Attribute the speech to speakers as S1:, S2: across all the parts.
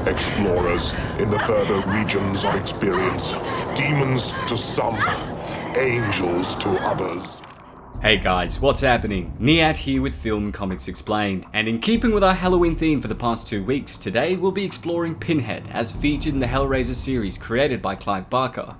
S1: Explorers in the further regions of experience. Demons to some, angels to others.
S2: Hey guys, what's happening? Nihat here with Film Comics Explained, and in keeping with our Halloween theme for the past 2 weeks, today we'll be exploring Pinhead as featured in the Hellraiser series created by Clive Barker.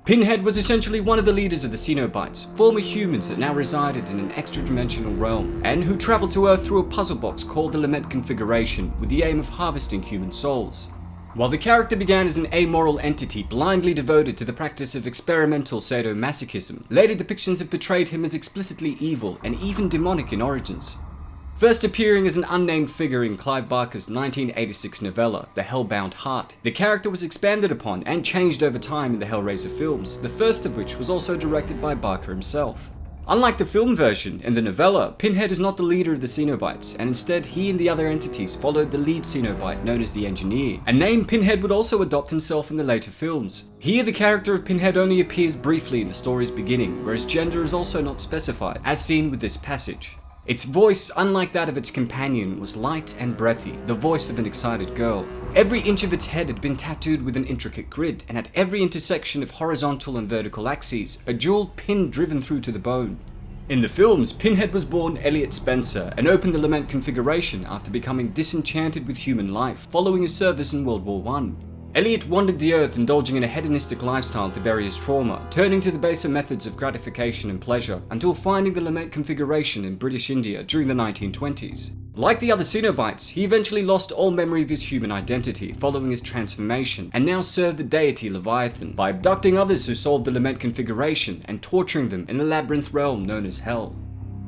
S2: Pinhead was essentially one of the leaders of the Cenobites, former humans that now resided in an extra-dimensional realm, and who travelled to Earth through a puzzle box called the Lament Configuration with the aim of harvesting human souls. While the character began as an amoral entity blindly devoted to the practice of experimental sadomasochism, later depictions have portrayed him as explicitly evil and even demonic in origins. First appearing as an unnamed figure in Clive Barker's 1986 novella, The Hellbound Heart, the character was expanded upon and changed over time in the Hellraiser films, the first of which was also directed by Barker himself. Unlike the film version, in the novella, Pinhead is not the leader of the Cenobites, and instead he and the other entities followed the lead Cenobite known as the Engineer, a name Pinhead would also adopt himself in the later films. Here the character of Pinhead only appears briefly in the story's beginning, where his gender is also not specified, as seen with this passage. Its voice, unlike that of its companion, was light and breathy, the voice of an excited girl. Every inch of its head had been tattooed with an intricate grid, and at every intersection of horizontal and vertical axes, a jeweled pin driven through to the bone. In the films, Pinhead was born Elliot Spencer and opened the Lament Configuration after becoming disenchanted with human life following his service in World War I. Elliot wandered the earth indulging in a hedonistic lifestyle to bury his trauma, turning to the baser methods of gratification and pleasure until finding the Lament Configuration in British India during the 1920s. Like the other Cenobites, he eventually lost all memory of his human identity following his transformation, and now served the deity Leviathan by abducting others who solved the Lament Configuration and torturing them in a labyrinth realm known as Hell.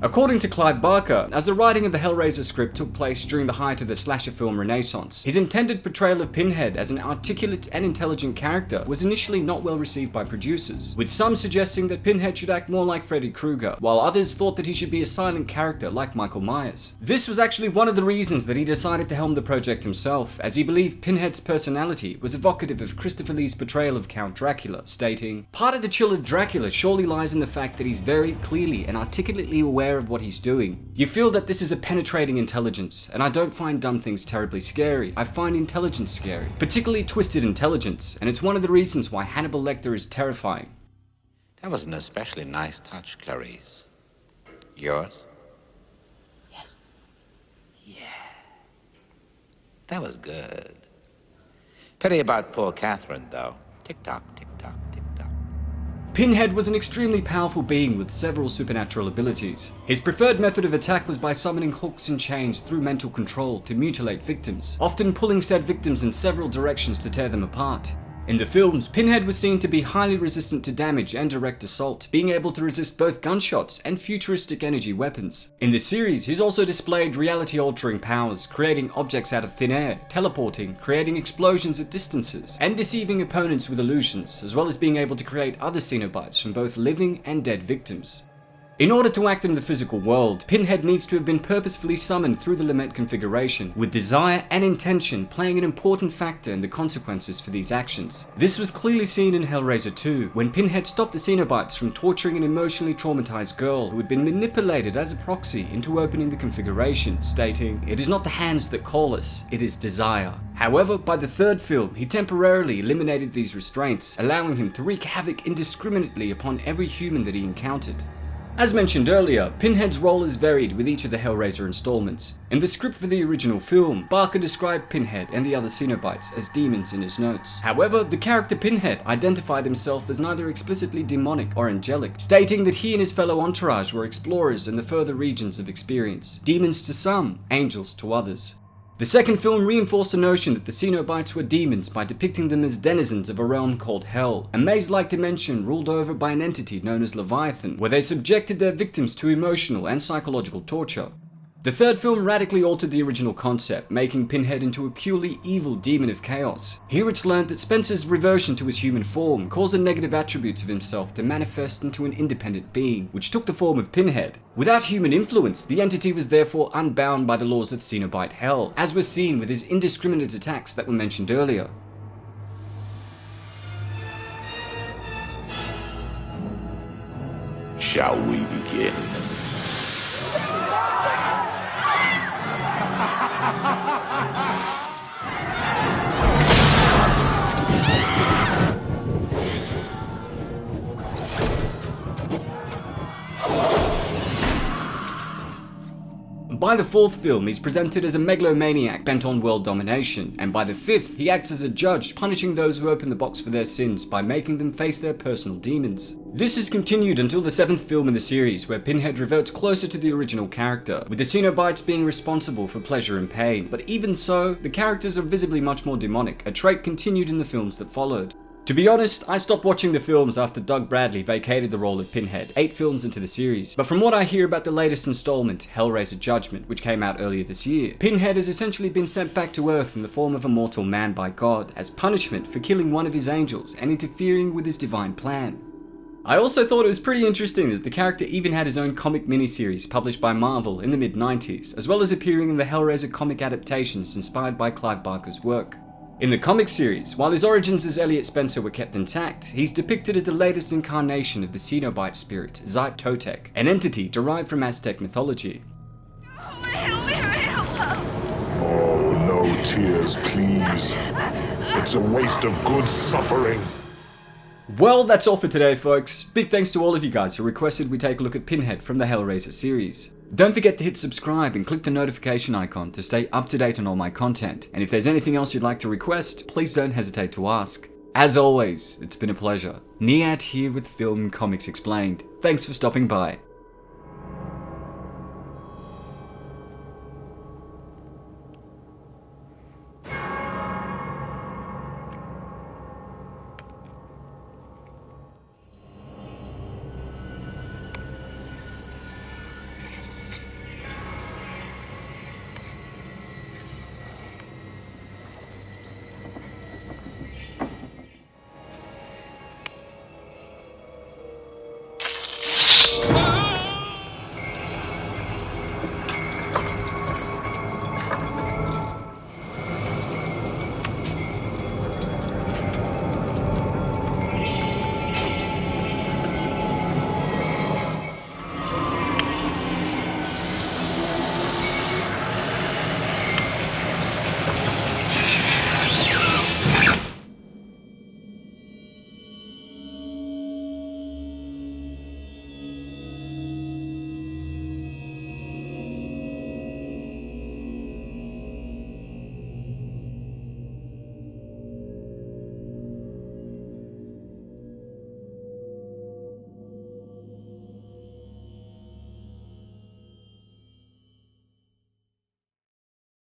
S2: According to Clive Barker, as the writing of the Hellraiser script took place during the height of the slasher film renaissance, his intended portrayal of Pinhead as an articulate and intelligent character was initially not well received by producers, with some suggesting that Pinhead should act more like Freddy Krueger, while others thought that he should be a silent character like Michael Myers. This was actually one of the reasons that he decided to helm the project himself, as he believed Pinhead's personality was evocative of Christopher Lee's portrayal of Count Dracula, stating, "Part of the chill of Dracula surely lies in the fact that he's very clearly and articulately aware of what he's doing. You feel that this is a penetrating intelligence, and I don't find dumb things terribly scary, I find intelligence scary, particularly twisted intelligence, and it's one of the reasons why Hannibal Lecter is terrifying."
S3: That was an especially nice touch, Clarice. Yours?
S4: Yes.
S3: Yeah. That was good. Pity about poor Catherine, though. Tick-tock, tick-tock, tick-tock.
S2: Pinhead was an extremely powerful being with several supernatural abilities. His preferred method of attack was by summoning hooks and chains through mental control to mutilate victims, often pulling said victims in several directions to tear them apart. In the films, Pinhead was seen to be highly resistant to damage and direct assault, being able to resist both gunshots and futuristic energy weapons. In the series, he's also displayed reality-altering powers, creating objects out of thin air, teleporting, creating explosions at distances, and deceiving opponents with illusions, as well as being able to create other Cenobites from both living and dead victims. In order to act in the physical world, Pinhead needs to have been purposefully summoned through the Lament Configuration, with desire and intention playing an important factor in the consequences for these actions. This was clearly seen in Hellraiser 2, when Pinhead stopped the Cenobites from torturing an emotionally traumatized girl who had been manipulated as a proxy into opening the configuration, stating, "It is not the hands that call us, it is desire." However, by the third film, he temporarily eliminated these restraints, allowing him to wreak havoc indiscriminately upon every human that he encountered. As mentioned earlier, Pinhead's role is varied with each of the Hellraiser installments. In the script for the original film, Barker described Pinhead and the other Cenobites as demons in his notes. However, the character Pinhead identified himself as neither explicitly demonic or angelic, stating that he and his fellow entourage were explorers in the further regions of experience, demons to some, angels to others. The second film reinforced the notion that the Cenobites were demons by depicting them as denizens of a realm called Hell, a maze-like dimension ruled over by an entity known as Leviathan, where they subjected their victims to emotional and psychological torture. The third film radically altered the original concept, making Pinhead into a purely evil demon of chaos. Here it's learned that Spencer's reversion to his human form caused the negative attributes of himself to manifest into an independent being, which took the form of Pinhead. Without human influence, the entity was therefore unbound by the laws of Cenobite Hell, as was seen with his indiscriminate attacks that were mentioned earlier.
S1: Shall we begin?
S2: By the fourth film, he's presented as a megalomaniac bent on world domination, and by the fifth, he acts as a judge, punishing those who open the box for their sins by making them face their personal demons. This is continued until the seventh film in the series, where Pinhead reverts closer to the original character, with the Cenobites being responsible for pleasure and pain, but even so, the characters are visibly much more demonic, a trait continued in the films that followed. To be honest, I stopped watching the films after Doug Bradley vacated the role of Pinhead, 8 films into the series. But from what I hear about the latest installment, Hellraiser Judgment, which came out earlier this year, Pinhead has essentially been sent back to Earth in the form of a mortal man by God, as punishment for killing one of his angels and interfering with his divine plan. I also thought it was pretty interesting that the character even had his own comic miniseries published by Marvel in the mid-90s, as well as appearing in the Hellraiser comic adaptations inspired by Clive Barker's work. In the comic series, while his origins as Elliot Spencer were kept intact, he's depicted as the latest incarnation of the Cenobite spirit, Zait Totec, an entity derived from Aztec mythology.
S1: Oh, no tears, please. It's a waste of good suffering.
S2: Well, that's all for today, folks. Big thanks to all of you guys who requested we take a look at Pinhead from the Hellraiser series. Don't forget to hit subscribe and click the notification icon to stay up to date on all my content. And if there's anything else you'd like to request, please don't hesitate to ask. As always, it's been a pleasure. Nihat here with Film Comics Explained. Thanks for stopping by.